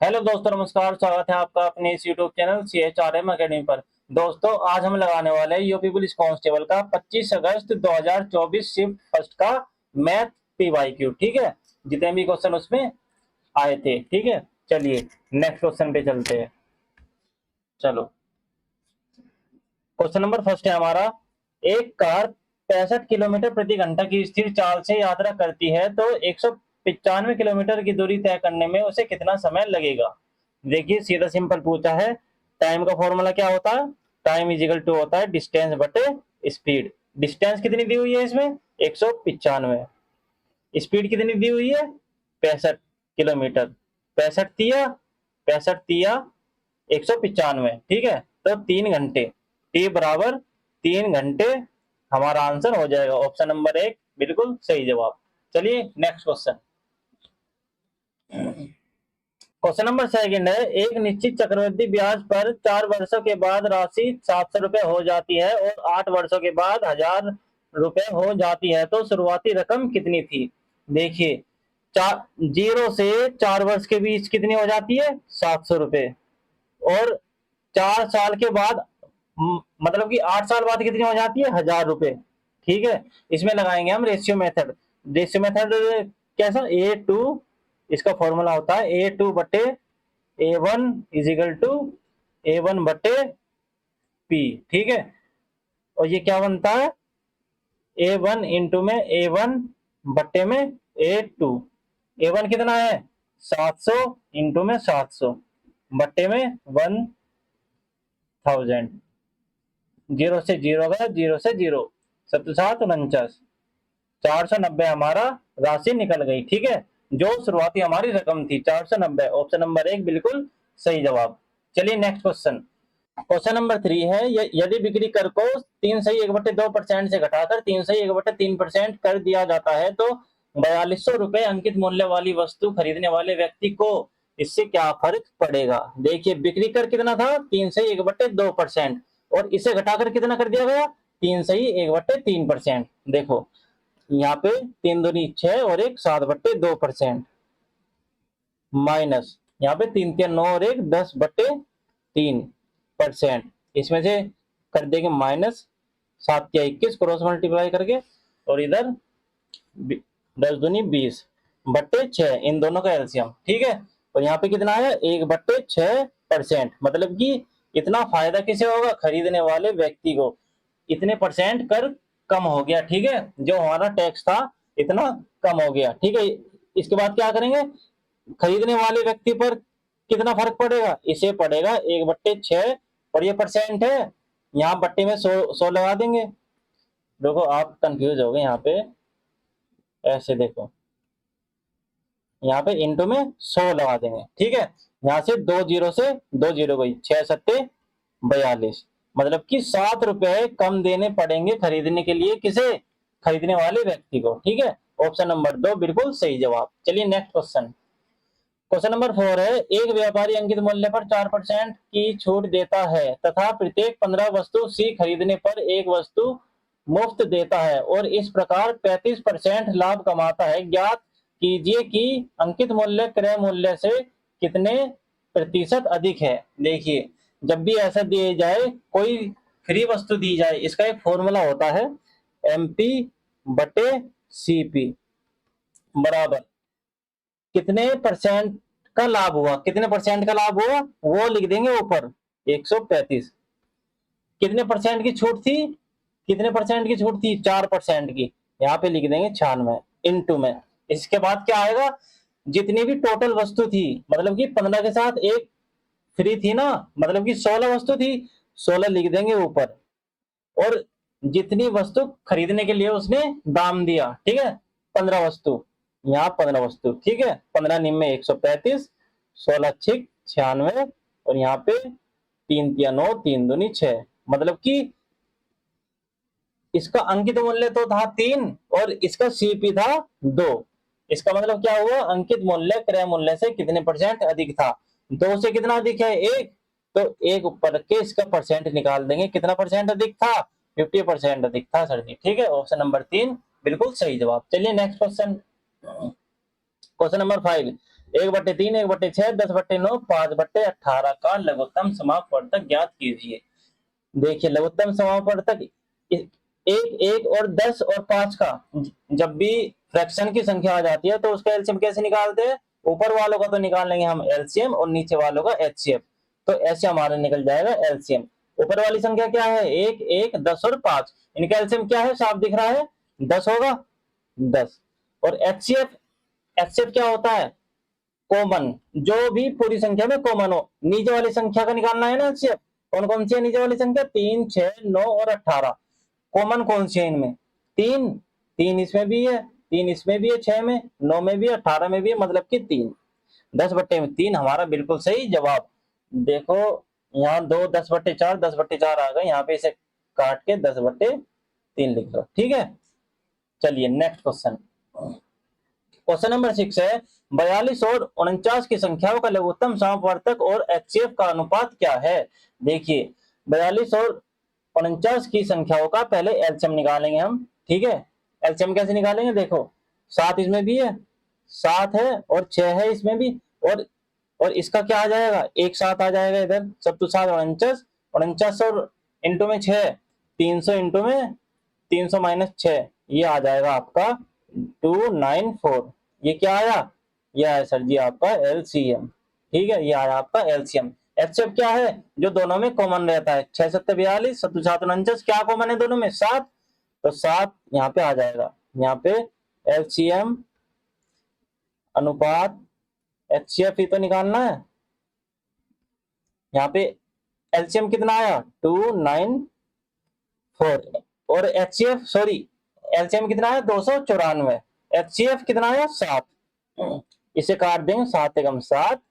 Hello दोस्तों, नमस्कार। स्वागत है आपका अपने इस यूट्यूब चैनल CHRM अकेडमी पर। दोस्तों, आज हम लगाने वाले हैं यूपी पुलिस कांस्टेबल का 25 अगस्त 2024 शिफ्ट फर्स्ट का मैथ PYQ। ठीक है, जितने भी क्वेश्चन उसमें आए थे। ठीक है, चलिए नेक्स्ट क्वेश्चन पे चलते हैं। चलो, क्वेश्चन नंबर फर्स्ट है हमारा। एक कार 65 किलोमीटर प्रति घंटा की स्थिर चाल से यात्रा करती है तो 195 किलोमीटर की दूरी तय करने में उसे कितना समय लगेगा। देखिए, सीधा सिंपल पूछा है। टाइम का फॉर्मूला क्या होता है? टाइम इजिकल टू होता है डिस्टेंस बटे स्पीड। डिस्टेंस कितनी दी हुई है इसमें? 195। स्पीड कितनी दी हुई है? 65 किलोमीटर। 65 तिया 195। ठीक है, तो 3 घंटे। टी बराबर 3 घंटे हमारा आंसर हो जाएगा। ऑप्शन नंबर 1 बिल्कुल सही जवाब। चलिए next question. Question number second है। एक निश्चित चक्रवृद्धि ब्याज पर 4 वर्षों के बाद राशि 700 रुपए हो जाती है और 8 वर्षों के बाद 1000 रुपए हो जाती है, तो शुरुआती रकम कितनी थी? देखिए, 0 से 4 वर्ष के बीच कितनी हो जाती है? 700 रुपए। और 4 साल के बाद मतलब कि 8 साल बाद कितनी हो जाती है? 1000 रुपए। ठीक है, इसमें लगाएंगे हम रेशियो मेथड। रेशियो मेथड कैसा? A2, इसका फॉर्मूला होता है A2/A1 इजिकल टू A1/P। ठीक है, और ये क्या बनता है? A1 इंटू में A1 बट्टे में A2। A1 कितना है? 700 इंटू में 700 बट्टे में 1000। 0 से 0 गया, 0 से 0, 7×7 = 49। 490 हमारा राशि निकल गई। ठीक है, जो शुरुआती हमारी रकम थी 490। ऑप्शन नंबर 1 बिल्कुल सही जवाब। चलिए नेक्स्ट क्वेश्चन। क्वेश्चन नंबर 3 है। यदि बिक्री कर को 3/1/2% से घटाकर 3/1/3% कर दिया जाता है तो 4200 रुपए अंकित मूल्य वाली वस्तु खरीदने वाले व्यक्ति को इससे क्या फर्क पड़ेगा? देखिए, बिक्री कर कितना था? 3/1/2%, और इसे घटाकर कितना कर दिया गया? 3/1/3%। देखो, यहाँ पे 3×2 = 6 और 1 7/2%, माइनस यहाँ पे 3×3 = 9 और 1 10/3%। इसमें से कर देंगे माइनस। 7×21 क्रॉस मल्टीप्लाई करके, और इधर 10×2 = 20/6, इन दोनों का एलसीएम। ठीक है, और यहाँ पे कितना है? 1/6%। मतलब कि इतना फायदा किसे होगा? खरीदने वाले व्यक्ति को। इतने परसेंट कर कम हो गया। ठीक है, जो हमारा टैक्स था इतना कम हो गया। ठीक है, इसके बाद क्या करेंगे? खरीदने वाले व्यक्ति पर कितना फर्क पड़ेगा? इसे पड़ेगा 1/6, और ये परसेंट है, यहाँ बट्टे में 100 लगा देंगे। देखो, आप कंफ्यूज हो गए यहाँ पे। ऐसे देखो, यहाँ पे इंटू में 100 लगा देंगे। ठीक है, यहाँ से 2 0 गई, 6×7 = 42। मतलब कि 7 रुपए कम देने पड़ेंगे खरीदने के लिए। किसे? खरीदने वाले व्यक्ति को। ठीक है, ऑप्शन नंबर 2 बिल्कुल सही जवाब। चलिए नेक्स्ट क्वेश्चन। क्वेश्चन नंबर 4 है। एक व्यापारी अंकित मूल्य पर 4% की छूट देता है तथा प्रत्येक 15 वस्तु सी खरीदने पर एक वस्तु मुफ्त देता है और इस प्रकार 35% लाभ कमाता है। ज्ञात कीजिए कि अंकित मूल्य क्रय मूल्य से कितने प्रतिशत अधिक है। देखिए, जब भी ऐसा दिया जाए, कोई फ्री वस्तु दी जाए, इसका एक फॉर्मूला होता है MP/CP बराबर कितने परसेंट का लाभ हुआ। कितने परसेंट का लाभ हुआ वो लिख देंगे ऊपर, 135। कितने परसेंट की छूट थी? कितने परसेंट की छूट थी? 4% की। यहाँ पे लिख देंगे 96 इंटू में। इसके बाद क्या आएगा? जितनी भी टोटल वस्तु थी, मतलब कि 15 के साथ एक फ्री थी ना, मतलब कि 16 वस्तु थी, 16 लिख देंगे ऊपर। और जितनी वस्तु खरीदने के लिए उसने दाम दिया, ठीक है, 15 वस्तु, यहाँ 15 वस्तु। ठीक है, 15×9 = 135, 16×6 = 96, और यहाँ पे 3×3 = 9, 3×2 = 6। मतलब कि इसका अंकित मूल्य तो था 3 और इसका सीपी था 2। इसका मतलब क्या हुआ? अंकित मूल्य क्रय मूल्य से कितने परसेंट अधिक था? 2 से कितना अधिक है? 1। तो 1 ऊपर रख के इसका परसेंट निकाल देंगे। कितना परसेंट अधिक था? 50% अधिक था सर जी। ठीक है, ऑप्शन नंबर 3 बिल्कुल सही जवाब। चलिए नेक्स्ट क्वेश्चन। Question number 5। 1/3, 1/6, 10/9, 5/18 का लघुत्तम समापवर्तक ज्ञात कीजिए। देखिए लघुत्तम समापवर्तक एक, एक और 10 और 5 का जब भी फ्रैक्शन की संख्या आ जाती है तो उसका एलसीएम कैसे निकालते हैं? ऊपर वालों का तो निकाल लेंगे हम एलसीएम और नीचे वालों का एचसीएफ। तो ऐसे हमारा निकल जाएगा एलसीएम। ऊपर वाली संख्या क्या है? 1, 1, 10 और 5। इनका एलसीएम क्या है? साफ दिख रहा है, 10 होगा, 10। और एचसीएफ, एचसीएफ क्या होता है? कॉमन, जो भी पूरी संख्या में कॉमन हो। नीचे वाली संख्या का निकालना है ना एचसीएफ। कौन कौन सी है नीचे वाली संख्या? 3, 6, 9 और 18। कॉमन कौन सी है इनमें? 3, 3 इसमें भी है, 3 इसमें भी है, 6 में, 9 में भी है, 18 में भी है, मतलब कि 3। 10/3 हमारा बिल्कुल सही जवाब। देखो यहाँ 2, 10/4, 10/4 आ गए, यहाँ पे इसे काट के 10/3 लिख लो। ठीक है, चलिए नेक्स्ट क्वेश्चन। क्वेश्चन नंबर 6 है 42 और 49 की संख्याओं का लघुत्तम समापवर्तक और एचसीएफ का अनुपात क्या है? देखिए 42 और 49 की संख्याओं का पहले एलसीएम निकालेंगे हम। ठीक है, एलसीएम कैसे निकालेंगे? देखो 7 इसमें भी है, 7 है और 6 है इसमें भी, और इसका क्या आ जाएगा? एक साथ आ जाएगा इधर, सब तो 7 49, 49 और इंटू में 6, 300 इंटू में 300 माइनस 6, ये आ जाएगा आपका 294। ये क्या आया? ये आया सर जी आपका एलसीएम। ठीक है, ये आया आपका एलसीएम। एचसीएफ क्या है? जो दोनों में कॉमन रहता है। 6 7 42, 7 7 49, क्या कॉमन है दोनों में? 7। तो 7 यहाँ पे आ जाएगा। यहाँ पे एलसीएम अनुपात एचसीएफ ही तो निकालना है। यहाँ पे एलसीएम कितना आया? 294। और एचसीएफ, सॉरी, एलसीएम कितना आया? 294। एचसीएफ कितना आया? 7। इसे काट देंगे, 7 एकम 7,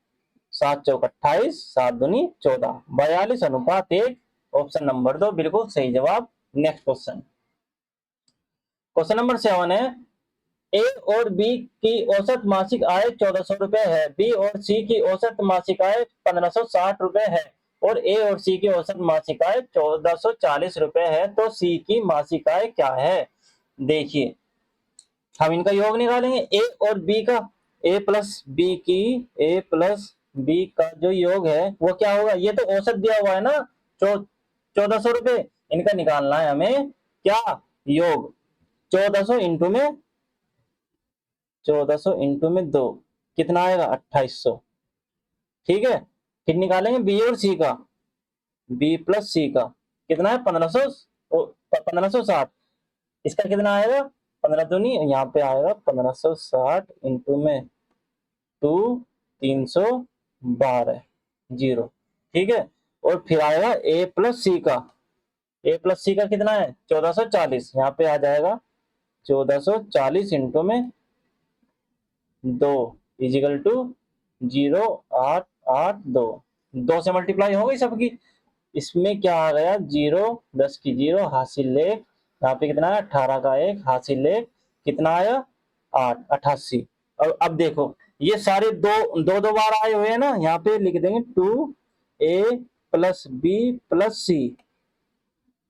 7 चौक 28, 7 दूनी 14, 42:1। ऑप्शन नंबर 2 बिल्कुल सही जवाब। नेक्स्ट क्वेश्चन, क्वेश्चन नंबर 7 है ए और बी की औसत मासिक आय 1400 रुपए है, बी और सी की औसत मासिक आय 1560 रुपए है, और ए और सी की औसत मासिक आय 1440 रुपए है, तो सी की मासिक आय क्या है? देखिए हम इनका योग निकालेंगे, ए और बी का, ए प्लस बी का जो योग है वो क्या होगा? ये तो औसत दिया हुआ है ना, 1400 रुपए। इनका निकालना है हमें क्या? योग। 1400 इंटू में 2 कितना आएगा? 2800। ठीक है, फिर निकालेंगे बी और सी का, बी प्लस सी का कितना है? 1560। इसका कितना आएगा? 15 दूनी, यहाँ पे आएगा 1560 इंटू में 2, 312 जीरो। ठीक है, और फिर आएगा ए प्लस सी का, ए प्लस सी का कितना है? 1440। यहाँ पे आ जाएगा 1440 इंटू में 2 इजिकल टू 0882। 2 से मल्टीप्लाई हो गई सबकी। इसमें क्या आ गया? 0, 10 की 0, हासिल लेख। यहाँ पे कितना है? 18 का 1, हासिल लेख। कितना आया? 8, 88। और अब देखो ये सारे दो दो दो बार आए हुए हैं ना, यहाँ पे लिख देंगे 2a प्लस बी प्लस सी,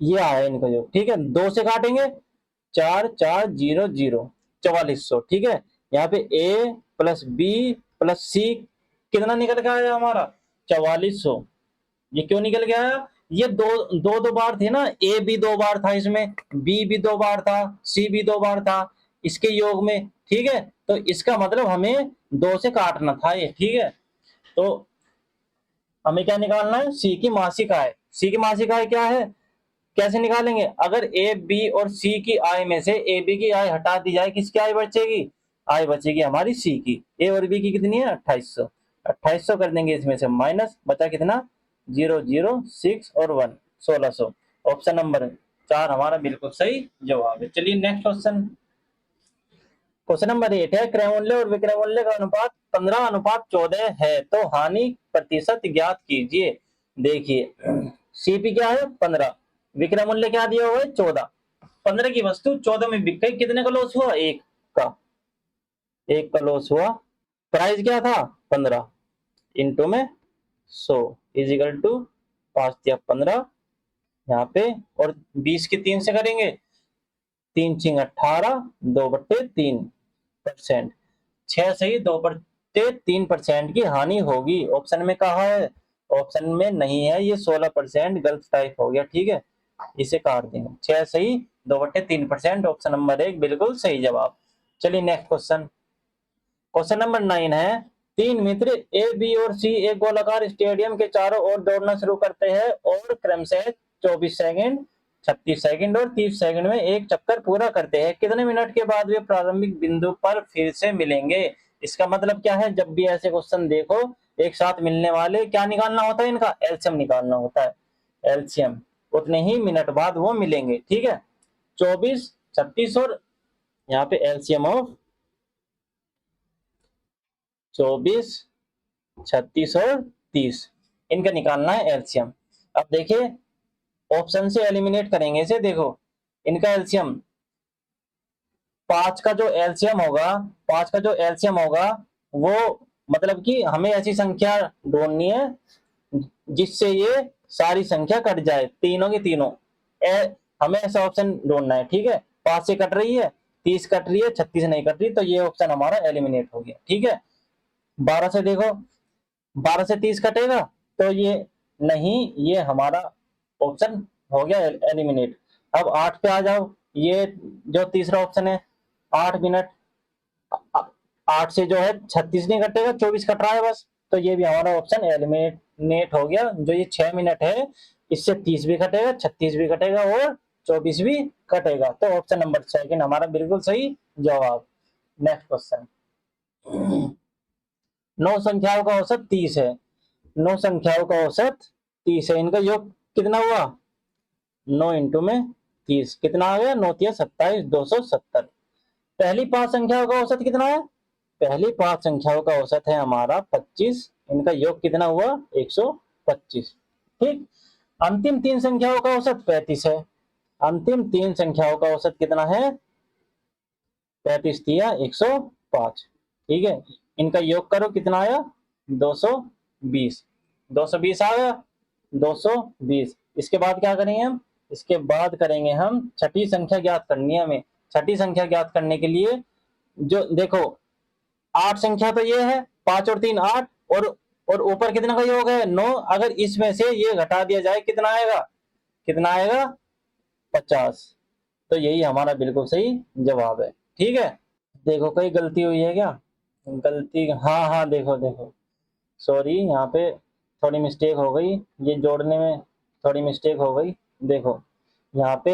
ये आया इनका जो। ठीक है, 2 से काटेंगे, 4 4 0 0, 4400। ठीक है, यहाँ पे a प्लस बी प्लस सी कितना निकल के आया हमारा? 4400। ये क्यों निकल के आया? ये दो बार थे ना, ए भी 2 बार था इसमें, बी भी 2 बार था, सी भी 2 बार था इसके योग में। ठीक है, तो इसका मतलब हमें 2 से काटना था ये। ठीक है, तो हमें क्या निकालना है? सी की मासिक आय। सी की मासिक आय क्या है? कैसे निकालेंगे? अगर ए बी और सी की आय में से ए बी की आय हटा दी जाए, किसकी आय बचेगी? आय बचेगी हमारी सी की। ए और बी की कितनी है? 2800। 2800 कर देंगे इसमें से माइनस, बचा कितना? 0 0 6 और 1, 1600। ऑप्शन नंबर 4 हमारा बिल्कुल सही जवाब है। चलिए नेक्स्ट क्वेश्चन, क्वेश्चन नंबर 8 है क्रय मूल्य और विक्रय मूल्य का अनुपात 15:14 है, तो हानि प्रतिशत ज्ञात कीजिए। देखिए सीपी क्या है? 15, विक्रय मूल्य क्या दिया हुआ है? 14। 15 की वस्तु 14 में बिक गई, कितने का लॉस हुआ? का 1 का लॉस हुआ। प्राइस क्या था? 15 इंटू में 100 इजिकल टू 5 या 15 यहाँ पे, और 20 की 3 से करेंगे, 3 चिंग 18, 2/3%। 6 सही, 2 पर से 3% की हानि होगी। ऑप्शन में कहा है, ऑप्शन में नहीं है, ये 16% गलत टाइप हो गया। ठीक है, इसे काट देंगे। 6 सही, 2/3%, ऑप्शन नंबर 1 बिल्कुल सही जवाब। चलिए नेक्स्ट क्वेश्चन। क्वेश्चन नंबर 9 है, तीन मित्र ए, बी और सी एक गोलाकार स्टेडियम के चारों ओर दौड़ना शुरू करते हैं और क्रमशः 24 सेकंड, 36 सेकंड और 30 सेकंड में एक चक्कर पूरा करते हैं। कितने मिनट के बाद वे प्रारंभिक बिंदु पर फिर से मिलेंगे? इसका मतलब क्या है, जब भी ऐसे क्वेश्चन देखो एक साथ मिलने वाले, क्या निकालना होता है, इनका एलसीएम निकालना होता है। एलसीएम, उतने ही मिनट बाद वो मिलेंगे। ठीक है, 24, 36 और यहाँ पे एलसीएम ऑफ 24, 36 और 30, इनका निकालना है एलसीएम। अब देखिए ऑप्शन से एलिमिनेट करेंगे इसे। देखो इनका एलसीएम, पांच का जो एलसीएम होगा, पांच का जो एलसीएम होगा वो, मतलब कि हमें ऐसी संख्या ढूंढनी है जिससे ये सारी संख्या कट जाए, तीनों की तीनों। हमें ऐसा ऑप्शन ढूंढना है। ठीक है, 5 से कट रही है, 30 कट रही है, 36 नहीं कट रही, तो ये ऑप्शन हमारा एलिमिनेट हो गया। ठीक है, 12 से देखो, 12 से 30 कटेगा तो ये नहीं, ये हमारा ऑप्शन हो गया एलिमिनेट। अब 8 पे आ जाओ, ये जो तीसरा ऑप्शन है, 8 मिनट, 8 से जो है 36 नहीं कटेगा, 24 कट रहा है बस, तो ये भी हमारा ऑप्शन एलिमिनेट हो गया। जो ये 6 मिनट है, इससे 30 भी कटेगा, 36 भी कटेगा और 24 भी कटेगा, तो ऑप्शन नंबर 2 हमारा बिल्कुल सही जवाब। Next question. 9 संख्याओं का औसत 30 है। 9 संख्याओं का औसत 30 है, इनका योग कितना हुआ? 9 इंटू में 30 कितना आ गया? 9 तिया 27, 270। पहली 5 संख्याओं का औसत कितना है? पहली 5 संख्याओं का औसत है हमारा 25, इनका योग कितना हुआ? 125। ठीक, अंतिम 3 संख्याओं का औसत 35 है। अंतिम 3 संख्याओं का औसत कितना है? 35 तिया 105। ठीक है, इनका योग करो, कितना आया? 220। 220 आ गया, 220। इसके बाद क्या करेंगे हम? इसके बाद करेंगे हम छठी संख्या ज्ञात करनी है हमें। छठी संख्या ज्ञात करने के लिए जो देखो 8 संख्या तो ये है, 5 और 3 8, और ऊपर कितना का योग है? 9। अगर इसमें से ये घटा दिया जाए कितना आएगा? कितना आएगा? 50। तो यही हमारा बिल्कुल सही जवाब है। ठीक है, देखो कोई गलती हुई है क्या? गलती, हाँ हाँ, देखो देखो, सॉरी, यहाँ पे थोड़ी मिस्टेक हो गई, ये जोड़ने में थोड़ी मिस्टेक हो गई। देखो यहाँ पे,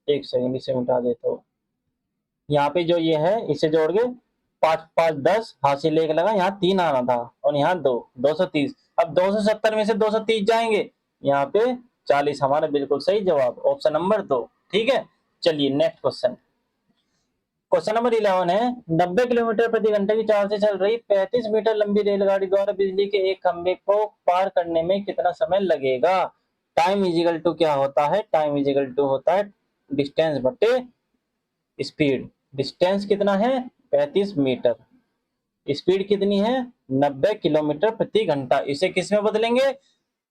एक सेकंड इसे मिटा देता हूँ। यहाँ पे जो ये है इसे जोड़ के 5 5 10 हासिल एक लगा, यहाँ 3 आना था और यहाँ 2, 230। अब 270 में से 230 जाएंगे, यहाँ पे 40 हमारा बिल्कुल सही जवाब, ऑप्शन नंबर 2। ठीक है, चलिए नेक्स्ट क्वेश्चन। क्वेश्चन नंबर 11 है, 90 किलोमीटर प्रति घंटे की चाल से चल रही 35 मीटर लंबी रेलगाड़ी द्वारा बिजली के एक खंभे को पार करने में कितना समय लगेगा? टाइम इजिकल टू क्या होता है? टाइम इजिकल टू होता है डिस्टेंस बटे स्पीड। डिस्टेंस कितना है? 35 मीटर। स्पीड कितनी है? 90 किलोमीटर प्रति घंटा। इसे किस में बदलेंगे?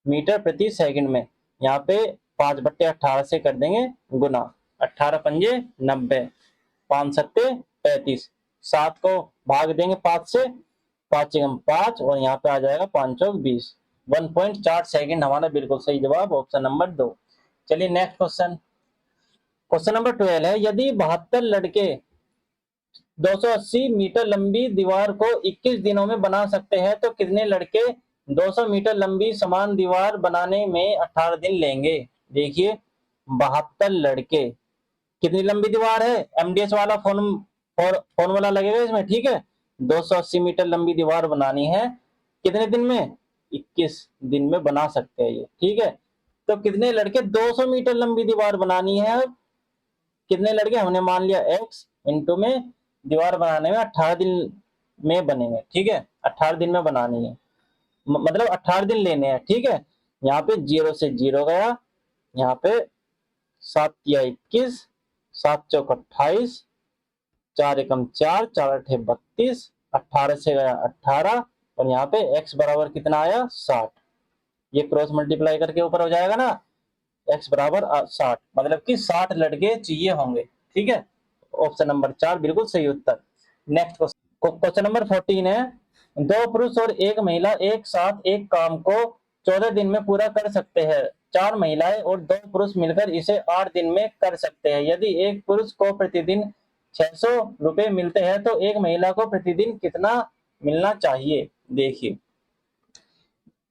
मीटर प्रति सेकंड में। यहाँ पे 5/18 से कर देंगे गुना, 18 पंजे 90, 5 सत्ते 35, 7 को भाग देंगे 5 से, 5 एकम 5, और यहाँ पे आ जाएगा 5 चौक 20। 1.4 सेकंड हमारा बिल्कुल सही जवाब, ऑप्शन नंबर 2। चलिए नेक्स्ट क्वेश्चन। क्वेश्चन नंबर 12 है, यदि 72 लड़के 280 मीटर लंबी दीवार को 21 दिनों में बना सकते हैं तो कितने लड़के 200 मीटर लंबी समान दीवार बनाने में 18 दिन लेंगे? देखिए 72 लड़के, कितनी लंबी दीवार है? एमडीएस वाला फॉर्मूला लगेगा इसमें। ठीक है, 280 मीटर लंबी दीवार बनानी है, कितने दिन में? 21 दिन में बना सकते हैं ये। ठीक है, तो कितने लड़के 200 मीटर लंबी दीवार बनानी है, कितने लड़के हमने मान लिया x इंटू में दीवार बनाने में 18 दिन में बनेंगे। ठीक है, 18 दिन में बनानी है, मतलब 18 दिन लेने हैं। ठीक है, यहाँ पे 0 से 0 गया, यहाँ पे 7 या 21, 7 चौक 28, 4 एकम 4, 4 अठे 32, 18 से गया 18, और यहाँ पे x बराबर कितना आया? 60। ये क्रॉस मल्टीप्लाई करके ऊपर हो जाएगा ना, x बराबर 60, मतलब कि 60 लड़के चाहिए होंगे। ठीक है, ऑप्शन नंबर 4 बिल्कुल सही उत्तर। Next question. क्वेश्चन नंबर 14 है, दो पुरुष और एक महिला एक साथ एक काम को 14 दिन में पूरा कर सकते हैं। चार महिलाएं और दो पुरुष मिलकर इसे 8 दिन में कर सकते हैं। यदि एक पुरुष को प्रतिदिन 600 रुपए मिलते हैं तो एक महिला को प्रतिदिन कितना मिलना चाहिए। देखिए,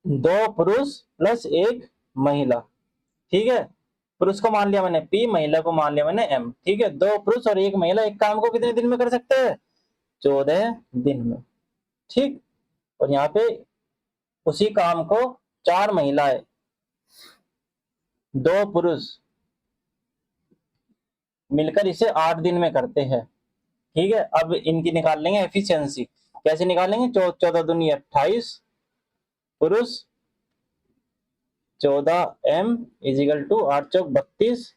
दो पुरुष प्लस एक महिला, ठीक है। पुरुष को मान लिया मैंने P, महिला को मान लिया मैंने M, ठीक है। दो पुरुष और एक महिला एक काम को कितने दिन में कर सकते हैं? 14 दिन में, ठीक। और यहाँ पे उसी काम को चार महिलाएं, दो पुरुष मिलकर इसे 8 दिन में करते हैं, ठीक है। अब इनकी निकाल लेंगे एफिशिएंसी। कैसे निकालेंगे? 14 दूनी 28, पुरुष 14M is equal to 8 Chowk 32,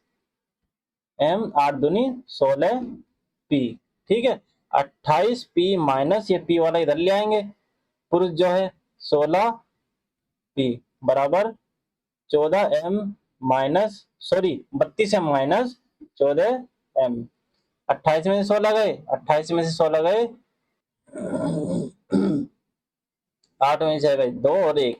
M 8 दूनी 16P, ठीक है। 28P माइनस ये P वाला इधर ले आएंगे, पुरुष जो है 16P बराबर 14M minus 32M minus 14M। 28 में से 16 गए, 28 में से 16 गए 8 में से गए 2 और 1,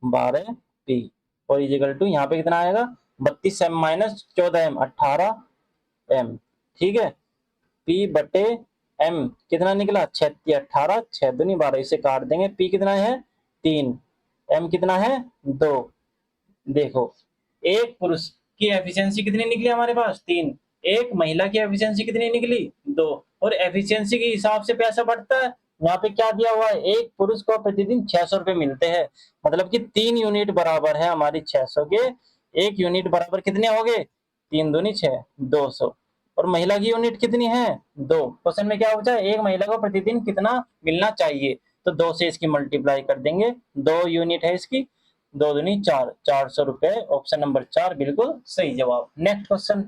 12P और इजिकल टू यहाँ पे कितना आएगा? 32M माइनस 14M 18M, ठीक है। P बटे M कितना निकला? 6 18, 6 दूनी 12, इसे काट देंगे। P कितना है? 3, M कितना है? 2। देखो, एक पुरुष की एफिशिएंसी कितनी निकली हमारे पास? 3। एक महिला की एफिशिएंसी कितनी निकली? 2। और एफिशिएंसी के हिसाब से पैसा बढ़ता है। यहाँ पे क्या दिया हुआ है? एक पुरुष को प्रतिदिन 600 रुपए मिलते हैं, मतलब कि 3 यूनिट बराबर है हमारी 600 के। एक यूनिट बराबर कितने हो गए? 3 दूनी 6, 200। और महिला की यूनिट कितनी है? 2। क्वेश्चन में क्या पूछा? एक महिला को प्रतिदिन कितना मिलना चाहिए, तो 2 से इसकी मल्टीप्लाई कर देंगे। 2 यूनिट है इसकी, 2 दूनी 4, 400 रुपए। ऑप्शन नंबर 4 बिल्कुल सही जवाब। नेक्स्ट क्वेश्चन,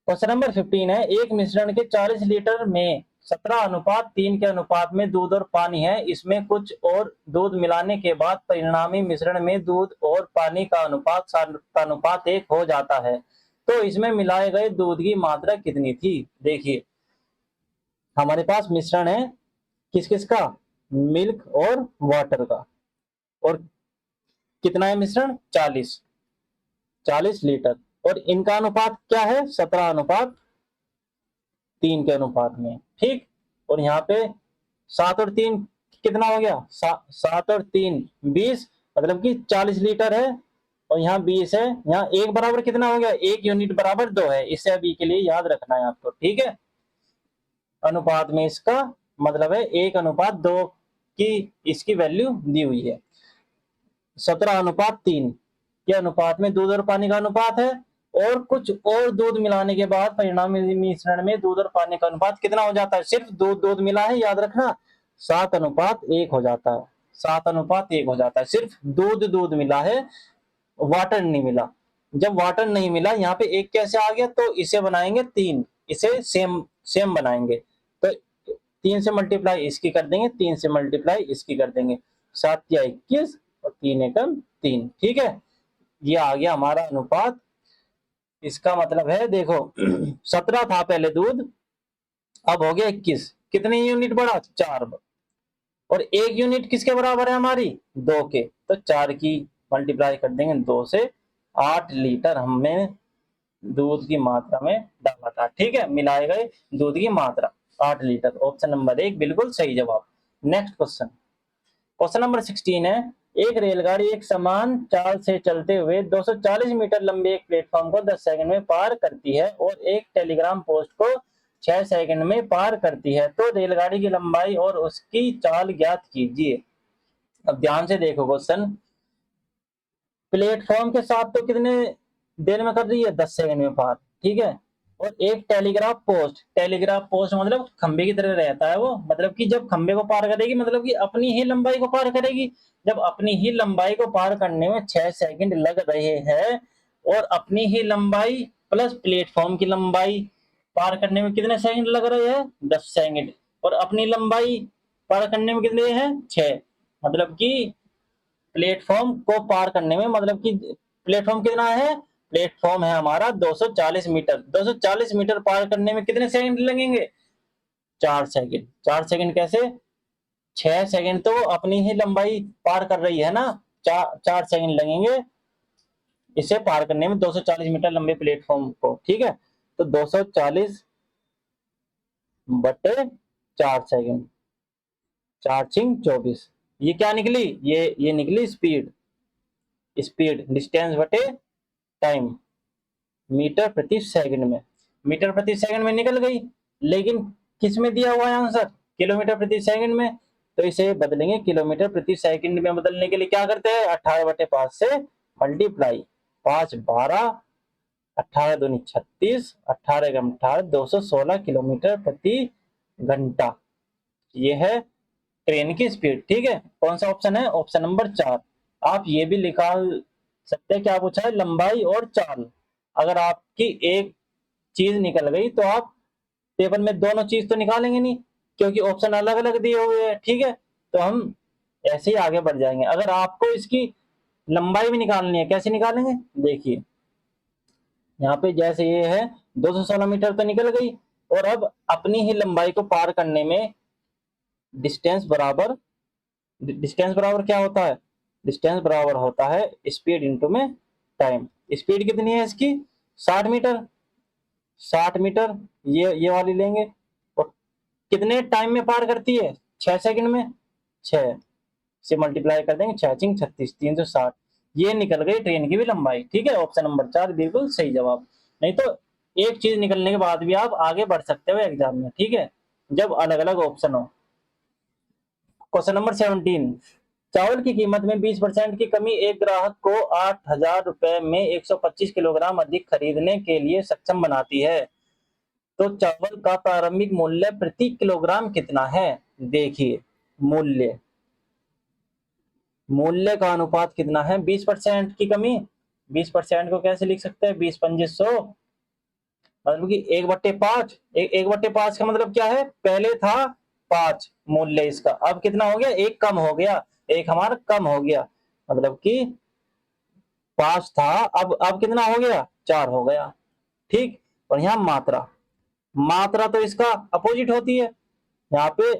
क्वेश्चन नंबर 15 है, एक मिश्रण के 40 लीटर में 17:3 के अनुपात में दूध और पानी है। इसमें कुछ और दूध मिलाने के बाद परिणामी मिश्रण में दूध और पानी का अनुपात 1 हो जाता है, तो इसमें मिलाए गए दूध की मात्रा कितनी थी? देखिए, हमारे पास मिश्रण है किस किस का? मिल्क और वाटर का। और कितना है मिश्रण? 40 लीटर। और इनका अनुपात क्या है? 17:3 के अनुपात में, ठीक। और यहाँ पे 7 और 3 कितना हो गया? 7 और 3 20, मतलब कि 40 लीटर है। और यहाँ 20 है। यहाँ 1 बराबर कितना हो गया? 1 यूनिट बराबर 2 है। इसे अभी के लिए याद रखना है आपको, ठीक है। अनुपात में इसका मतलब है 1:2 की इसकी वैल्यू दी हुई है। 17:3 के अनुपात में दूध और पानी का अनुपात है। और कुछ और दूध मिलाने के बाद परिणामी मिश्रण में दूध और पानी का अनुपात कितना हो जाता है? सिर्फ दूध मिला है, याद रखना, 7:1 हो जाता है। 7:1 हो जाता है। सिर्फ दूध मिला है, वाटर नहीं मिला। जब वाटर नहीं मिला, यहाँ पे 1 कैसे आ गया? तो इसे बनाएंगे 3, इसे सेम बनाएंगे। तो 3 से मल्टीप्लाई इसकी कर देंगे, 3 से मल्टीप्लाई इसकी कर देंगे। 7 या 21 और 3 एकम 3, ठीक है। ये आ गया हमारा अनुपात। इसका मतलब है देखो 17 था पहले दूध, अब हो गया 21। कितने यूनिट बढ़ा? 4। और 1 यूनिट किसके बराबर है हमारी? 2 के। तो 4 की मल्टीप्लाई कर देंगे 2 से। 8 लीटर हमने दूध की मात्रा में डाला था, ठीक है। मिलाए गए दूध की मात्रा 8 लीटर। ऑप्शन नंबर 1 बिल्कुल सही जवाब। नेक्स्ट क्वेश्चन, क्वेश्चन नंबर 16 है, एक रेलगाड़ी एक समान चाल से चलते हुए 240 मीटर लंबे एक प्लेटफॉर्म को 10 सेकंड में पार करती है और एक टेलीग्राम पोस्ट को 6 सेकंड में पार करती है, तो रेलगाड़ी की लंबाई और उसकी चाल ज्ञात कीजिए। अब ध्यान से देखो क्वेश्चन, प्लेटफॉर्म के साथ तो कितने देर में कर रही है? 10 सेकंड में पार, ठीक है। और एक टेलीग्राफ पोस्ट मतलब खंबे की तरह रहता है वो, मतलब कि जब खंबे को पार करेगी मतलब कि अपनी ही लंबाई को पार करेगी। जब अपनी ही लंबाई को पार करने में 6 सेकंड लग रहे हैं और अपनी ही लंबाई प्लस प्लेटफॉर्म की लंबाई पार करने में कितने सेकंड लग रहे हैं? 10 सेकंड। और अपनी लंबाई पार करने में कितने हैं? 6। मतलब कि प्लेटफॉर्म को पार करने में, मतलब कि प्लेटफॉर्म कितना है? प्लेटफॉर्म है हमारा 240 मीटर। 240 मीटर पार करने में कितने सेकंड लगेंगे? 4 सेकंड। 4 सेकंड कैसे? 6 सेकंड तो अपनी ही लंबाई पार कर रही है ना, 4 सेकंड लगेंगे इसे पार करने में 240 मीटर लंबे प्लेटफॉर्म को। ठीक है, तो 240 बटे 4 सेकंड, 4×24, ये क्या निकली? ये निकली स्पीड। स्पीड डिस्टेंस बटे टाइम, मीटर प्रति सेकंड में। मीटर प्रति सेकंड में निकल गई, लेकिन किस में दिया हुआ है आंसर? किलोमीटर प्रति सेकंड में। तो इसे बदलेंगे किलोमीटर प्रति सेकंड में। बदलने के लिए क्या करते हैं? 18/5 से मल्टीप्लाई, 5×12, 18×2=36, 18×18 216 किलोमीटर प्रति घंटा। ये है ट्रेन की स्पीड। ठीक है, कौन सा ऑप्शन है? Option number 4। आप ये भी निकाल सकते हैं, क्या पूछा है? लंबाई और चाल। अगर आपकी एक चीज निकल गई तो आप पेपर में दोनों चीज तो निकालेंगे नहीं, क्योंकि ऑप्शन अलग अलग दिए हुए हैं। ठीक है, तो हम ऐसे ही आगे बढ़ जाएंगे। अगर आपको इसकी लंबाई भी निकालनी है, कैसे निकालेंगे? देखिए, यहाँ पे जैसे ये है 216 मीटर तो निकल गई, और अब अपनी ही लंबाई को पार करने में डिस्टेंस बराबर, डिस्टेंस बराबर क्या होता है? डिस्टेंस बराबर होता है स्पीड इंटू में टाइम। स्पीड कितनी है इसकी? 60 मीटर। 60 मीटर ये वाली लेंगे, और कितने टाइम में पार करती है? 6 सेकंड में। 6 से मल्टीप्लाई कर देंगे, 6×36, 360। ये निकल गई ट्रेन की भी लंबाई। ठीक है, ऑप्शन नंबर 4 बिल्कुल सही जवाब। नहीं तो एक चीज निकलने के बाद भी आप आगे बढ़ सकते हो एग्जाम में। ठीक है, जब अलग अलग ऑप्शन हो। क्वेश्चन नंबर 17, चावल की कीमत में 20% की कमी एक ग्राहक को 8,000 रुपए में 125 किलोग्राम अधिक खरीदने के लिए सक्षम बनाती है। तो चावल का प्रारंभिक मूल्य प्रति किलोग्राम कितना है? देखिए, मूल्य, मूल्य का अनुपात कितना है? 20% की कमी। 20% को कैसे लिख सकते हैं? 20×5, मतलब कि 1/5। 1/5 का मतलब क्या है? पहले था 5 मूल्य इसका, अब कितना हो गया? 1 कम हो गया, 1 हमारा कम हो गया, मतलब कि 5 था, अब कितना हो गया? 4 हो गया। ठीक, और यहाँ मात्रा, मात्रा तो इसका अपोजिट होती है। यहाँ पे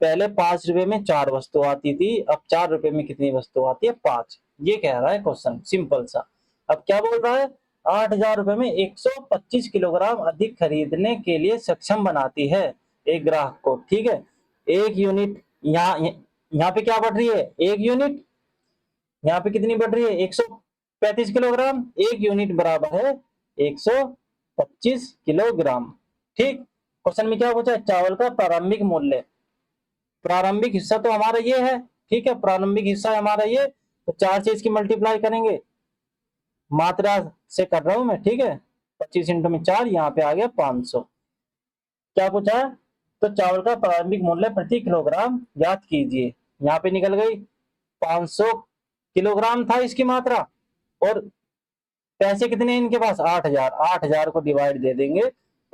पहले 5 रुपए में 4 वस्तु आती थी, अब 4 रुपए में कितनी वस्तु आती है? 5। ये कह रहा है क्वेश्चन, सिंपल सा। अब क्या बोल रहा है? 8,000 रुपए में 125 किलोग्राम अधिक खरीदने के लिए सक्षम बनाती है एक ग्राहक को। ठीक है, एक यूनिट, यहाँ पे क्या बढ़ रही है? एक यूनिट। यहाँ पे कितनी बढ़ रही है? 135 किलोग्राम। एक यूनिट बराबर है 125 किलोग्राम। ठीक, क्वेश्चन में क्या पूछा है? चावल का प्रारंभिक मूल्य। प्रारंभिक हिस्सा तो हमारा ये है। ठीक है, प्रारंभिक हिस्सा है हमारा ये, तो 4 से इसकी मल्टीप्लाई करेंगे, मात्रा से कर रहा हूं मैं। ठीक है, 25×4, यहाँ पे आ गया 500। क्या पूछा है? तो चावल का प्रारंभिक मूल्य प्रति किलोग्राम ज्ञात कीजिए। यहाँ पे निकल गई 500 किलोग्राम था इसकी मात्रा, और पैसे कितने इनके पास? 8,000। 8,000 को डिवाइड दे देंगे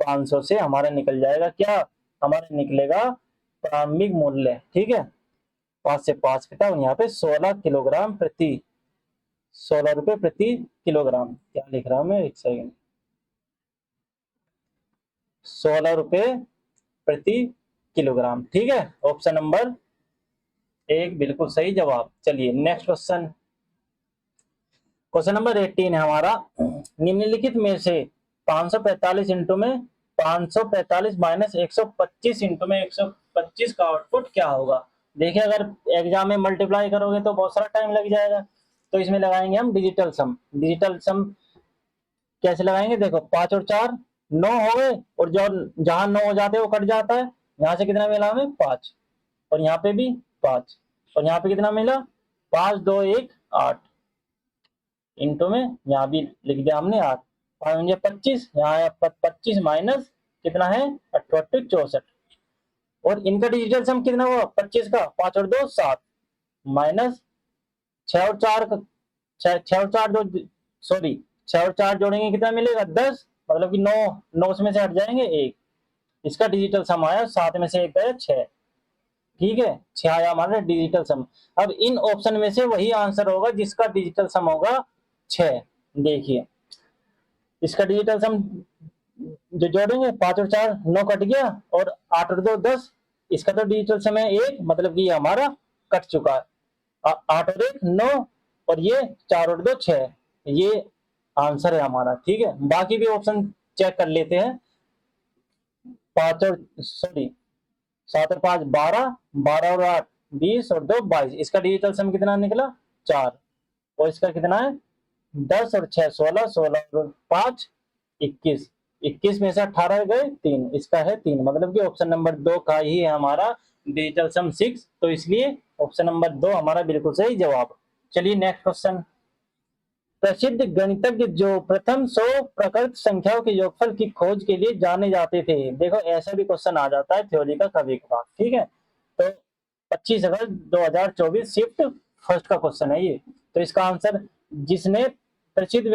500 से, हमारा निकल जाएगा क्या? हमारा निकलेगा प्रारंभिक मूल्य। ठीक है, 5 से 5 कटा, और यहाँ पे 16 किलोग्राम प्रति, 16 रुपए प्रति किलोग्राम। क्या लिख रहा हूं मैं? एक सेकेंड। 16 रुपए प्रति किलोग्राम। ठीक है, ऑप्शन नंबर 1 बिल्कुल सही जवाब। चलिए नेक्स्ट क्वेश्चन, क्वेश्चन नंबर 18 है हमारा। निम्नलिखित में से 545 इंटू में 545 माइनस 125 इंटू में 125 का आउटपुट क्या होगा? देखिए, अगर एग्जाम में मल्टीप्लाई करोगे तो बहुत सारा टाइम लग जाएगा, तो इसमें लगाएंगे हम डिजिटल सम। डिजिटल सम कैसे लगाएंगे? देखो, 5 और 4 9 हो गए, और जो जहां 9 हो जाते हैं वो कट जाता है। यहाँ से कितना मिला हमें? 5, और यहाँ पे भी 5, और यहाँ पे कितना मिला? 5 2 1 8, इंटू में यहाँ भी लिख दिया हमने 8, 5×25, यहाँ 25 माइनस कितना है? 68 64, और इनका डिजिटल सम कितना हुआ? 25 का, 5 और 2 7, माइनस 6 और 4 का, 6 और 4 जो, सॉरी 6 और 4 जोड़ेंगे कितना मिलेगा? 10, मतलब कि 9, 9 में से हट जाएंगे 1। इसका डिजिटल सम आया, 7 में से 1 गया 6। ठीक है, 6 आया हमारा डिजिटल सम। अब इन ऑप्शन में से वही आंसर होगा जिसका डिजिटल सम होगा 6। देखिए, इसका डिजिटल सम जो जोड़ेंगे 5 और 4 9 कट गया, और 8 और 2 10, इसका तो डिजिटल समय 1, मतलब कि ये हमारा कट चुका है। 8 और 1 9, और ये 4 और 2 6, ये आंसर है हमारा। ठीक है, बाकी भी ऑप्शन चेक कर लेते हैं। 5 और सॉरी 7 और 5 12, 12 और 8 20, और 2 22, इसका डिजिटल सम कितना निकला 4। और इसका कितना है 10 और 6 16, 16 और 5 21, 21 में से 18 गए 3, इसका है 3, मतलब कि ऑप्शन नंबर 2 का ही है हमारा डिजिटल सम 6, तो इसलिए ऑप्शन नंबर 2 हमारा बिल्कुल सही जवाब। चलिए नेक्स्ट क्वेश्चन। प्रसिद्ध गणितज्ञ जो प्रथम 100 प्रकृत संख्याओं के योगफल की खोज के लिए जाने जाते थे। देखो ऐसा भी क्वेश्चन आ जाता है थ्योरी का कभी कभार। ठीक है, तो 25 अगस्त 2024 शिफ्ट फर्स्ट का क्वेश्चन है ये। तो इसका आंसर, जिसने प्रसिद्ध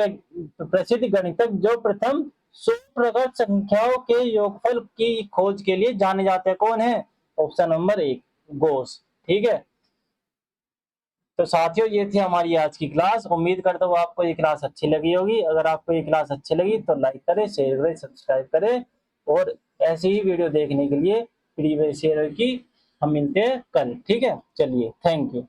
गणितज्ञ जो प्रथम 100 प्रकृत संख्याओं के योगफल की खोज के लिए जाने जाते हैं, कौन है? ऑप्शन नंबर 1 गोस। ठीक है, तो साथियों ये थी हमारी आज की क्लास। उम्मीद करता हूँ आपको ये क्लास अच्छी लगी होगी। अगर आपको ये क्लास अच्छी लगी तो लाइक करें, शेयर करें, सब्सक्राइब करें, और ऐसे ही वीडियो देखने के लिए प्रीवियस ईयर की हम मिलते हैं कल। ठीक है, चलिए, थैंक यू।